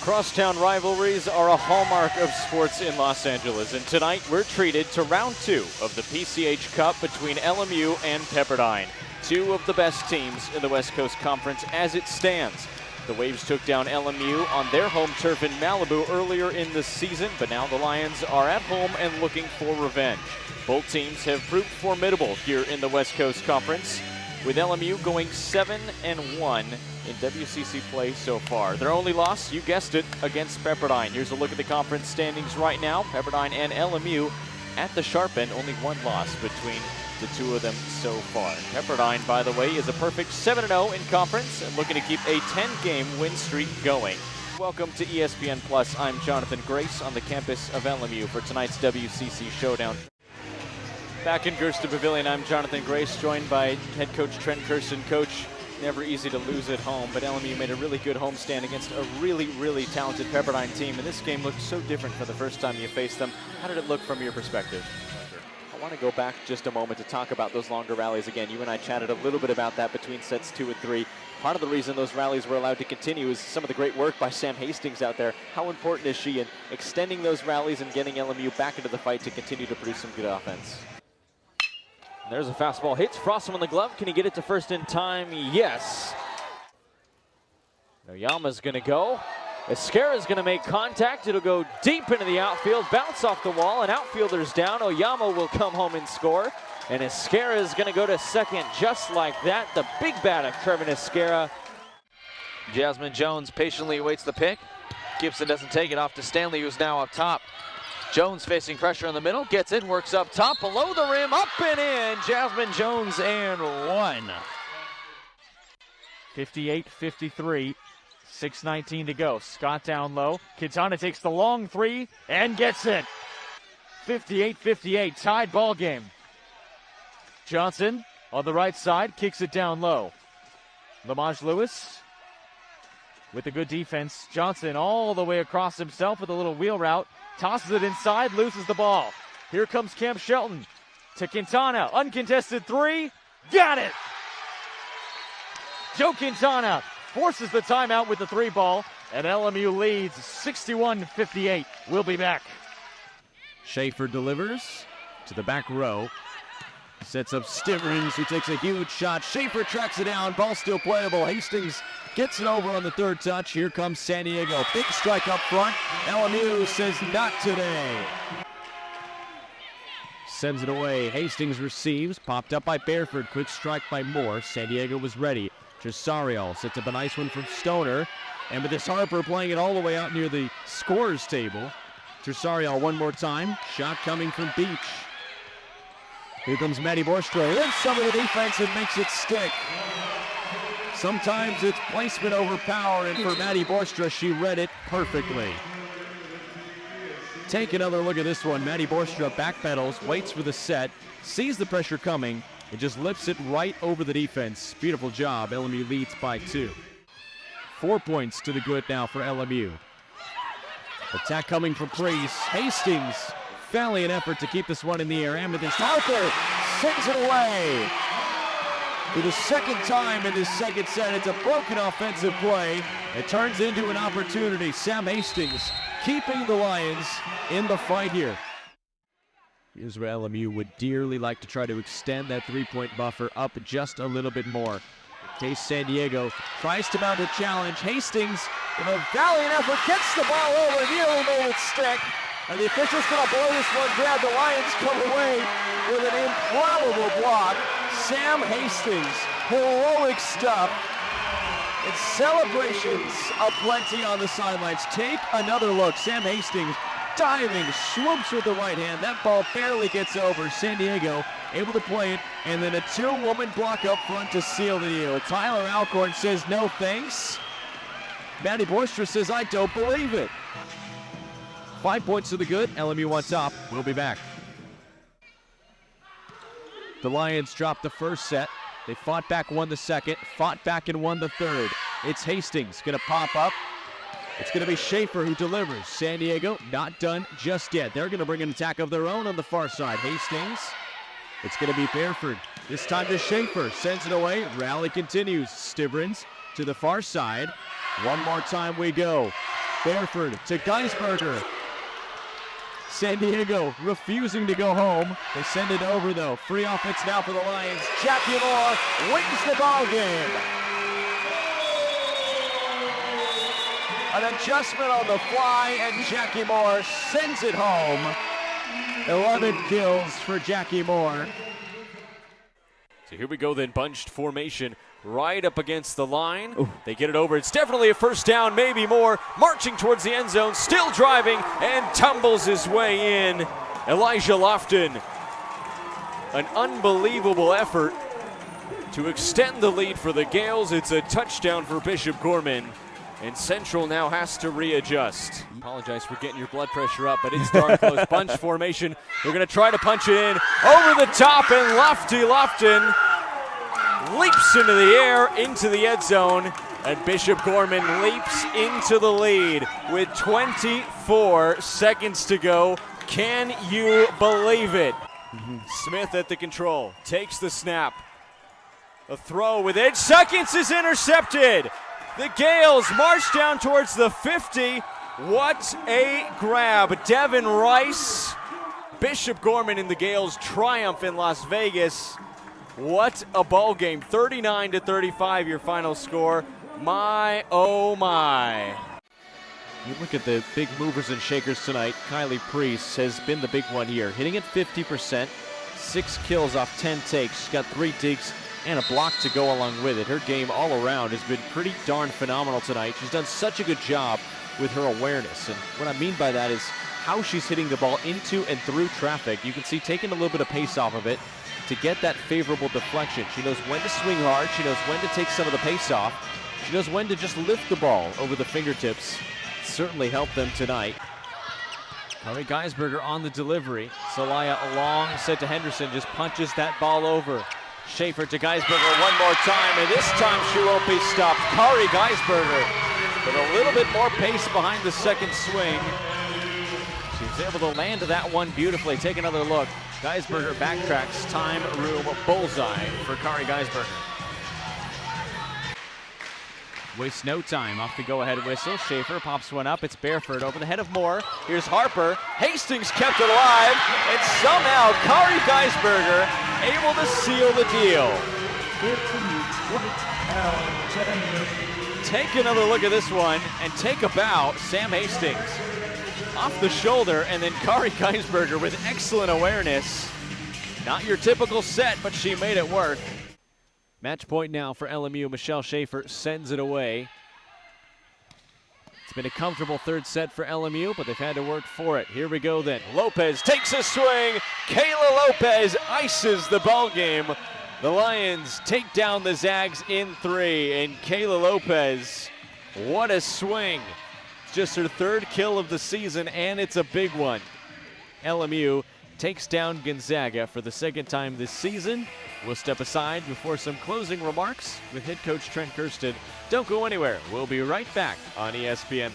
Crosstown rivalries are a hallmark of sports in Los Angeles, and tonight we're treated to round 2 of the PCH Cup between LMU and Pepperdine, two of the best teams in the West Coast Conference as it stands. The Waves took down LMU on their home turf in Malibu earlier in the season, but now the Lions are at home and looking for revenge. Both teams have proved formidable here in the West Coast Conference, with LMU going 7-1 in WCC play so far. Their only loss, you guessed it, against Pepperdine. Here's a look at the conference standings right now. Pepperdine and LMU at the sharp end, only one loss between the two of them so far. Pepperdine, by the way, is a perfect 7-0 in conference and looking to keep a 10-game win streak going. Welcome to ESPN Plus. I'm Jonathan Grace on the campus of LMU for tonight's WCC Showdown. Back in Gersten Pavilion, I'm Jonathan Grace, joined by head coach Trent Kirsten. Coach, never easy to lose at home, but LMU made a really good homestand against a really talented Pepperdine team, and this game looked so different for the first time you faced them. How did it look from your perspective? I want to go back just a moment to talk about those longer rallies again. You and I chatted a little bit about that between sets 2 and 3. Part of the reason those rallies were allowed to continue is some of the great work by Sam Hastings out there. How important is she in extending those rallies and getting LMU back into the fight to continue to produce some good offense? And there's a fastball, hits Frostum on the glove. Can he get it to first in time? Yes. Oyama's going to go. Esquera's going to make contact. It'll go deep into the outfield, bounce off the wall, and outfielder's down. Oyama will come home and score. And Esquera is going to go to second just like that. The big bat of Trevin Esquera. Jasmine Jones patiently awaits the pick. Gibson doesn't take it off to Stanley, who's now up top. Jones facing pressure in the middle, gets in, works up top, below the rim, up and in. Jasmine Jones and one. 58-53. 6:19 to go. Scott down low. Quintana takes the long three and gets it. 58-58, tied ball game. Johnson on the right side kicks it down low. Lamage Lewis with a good defense. Johnson all the way across himself with a little wheel route. Tosses it inside, loses the ball. Here comes Cam Shelton to Quintana. Uncontested three. Got it! Joe Quintana forces the timeout with the 3 ball, and LMU leads 61-58. We'll be back. Schaefer delivers to the back row. Sets up Stivrins, who takes a huge shot. Schaefer tracks it down. Ball still playable. Hastings gets it over on the 3rd touch. Here comes San Diego. Big strike up front. LMU says not today. Sends it away. Hastings receives. Popped up by Barefoot. Quick strike by Moore. San Diego was ready. Tresario sets up a nice one from Stoner. And with this Harper playing it all the way out near the scorer's table. Tresario one more time. Shot coming from Beach. Here comes Maddie Borstra. Then some of the defense and makes it stick. Sometimes it's placement over power, and for Maddie Borstra, she read it perfectly. Take another look at this one. Maddie Borstra backpedals, waits for the set, sees the pressure coming, and just lifts it right over the defense. Beautiful job. LMU leads by 2. 4 points to the good now for LMU. Attack coming from Priest. Hastings, valiant effort to keep this one in the air. Amethyst Harper sends it away. For the second time in this second set, it's a broken offensive play. It turns into an opportunity. Sam Hastings keeping the Lions in the fight here. Here's where LMU would dearly like to try to extend that 3-point buffer up just a little bit more. In case San Diego tries to mount a challenge. Hastings, with a valiant effort, gets the ball over, nearly made it stick. And the official's going to blow this one down. The Lions come away with an improbable block. Sam Hastings, heroic stuff. And celebrations aplenty on the sidelines. Take another look. Sam Hastings diving, swoops with the right hand. That ball barely gets over. San Diego able to play it, and then a 2-woman block up front to seal the deal. Tyler Alcorn says no thanks. Maddie Borstra says I don't believe it. 5 points to the good. LMU on top. We'll be back. The Lions dropped the first set. They fought back, won the second, fought back and won the third. It's Hastings going to pop up. It's going to be Schaefer who delivers. San Diego not done just yet. They're going to bring an attack of their own on the far side. Hastings. It's going to be Barefoot. This time to Schaefer. Sends it away. Rally continues. Stivrins to the far side. One more time we go. Bareford to Geisberger. San Diego refusing to go home. They send it over though. Free offense now for the Lions. Jackie Moore wins the ball game. An adjustment on the fly, and Jackie Moore sends it home. 11 kills for Jackie Moore. So here we go then, bunched formation right up against the line. Ooh. They get it over. It's definitely a first down, maybe more. Marching towards the end zone, still driving, and tumbles his way in. Elijah Lofton. An unbelievable effort to extend the lead for the Gales. It's a touchdown for Bishop Gorman. And Central now has to readjust. Apologize for getting your blood pressure up, but it's darn close. Bunch formation. They're going to try to punch it in over the top, and Lofty Lofton leaps into the air, into the end zone, and Bishop Gorman leaps into the lead with 24 seconds to go. Can you believe it? Smith at the control, takes the snap. A throw with 8 seconds is intercepted. The Gales march down towards the 50. What a grab. Devin Rice. Bishop Gorman and the Gales triumph in Las Vegas. What a ball game. 39-35 your final score. My, oh my. You look at the big movers and shakers tonight. Kylie Priest has been the big one here. Hitting at 50%. 6 kills off 10 takes. She's got 3 digs and a block to go along with it. Her game all around has been pretty darn phenomenal tonight. She's done such a good job with her awareness. And what I mean by that is how she's hitting the ball into and through traffic. You can see taking a little bit of pace off of it to get that favorable deflection. She knows when to swing hard. She knows when to take some of the pace off. She knows when to just lift the ball over the fingertips. Certainly helped them tonight. Kari Geisberger on the delivery. Celaya along, set to Henderson, just punches that ball over. Schaefer to Geisberger one more time, and this time she won't be stopped. Kari Geisberger with a little bit more pace behind the second swing. She was able to land that one beautifully. Take another look. Geisberger backtracks, time, room, bullseye for Kari Geisberger. Wastes no time off the go-ahead whistle. Schaefer pops one up. It's Bareford over the head of Moore. Here's Harper. Hastings kept it alive, and somehow Kari Geisberger able to seal the deal. Take another look at this one and take a bow. Sam Hastings off the shoulder, and then Kari Geisberger with excellent awareness. Not your typical set, but she made it work. Match point now for LMU. Michelle Schaefer sends it away. It's been a comfortable third set for LMU, but they've had to work for it. Here we go then. Lopez takes a swing. Kayla Lopez ices the ball game. The Lions take down the Zags in 3, and Kayla Lopez, what a swing. It's just her 3rd kill of the season, and it's a big one. LMU takes down Gonzaga for the 2nd time this season. We'll step aside before some closing remarks with head coach Trent Kirsten. Don't go anywhere. We'll be right back on ESPN+.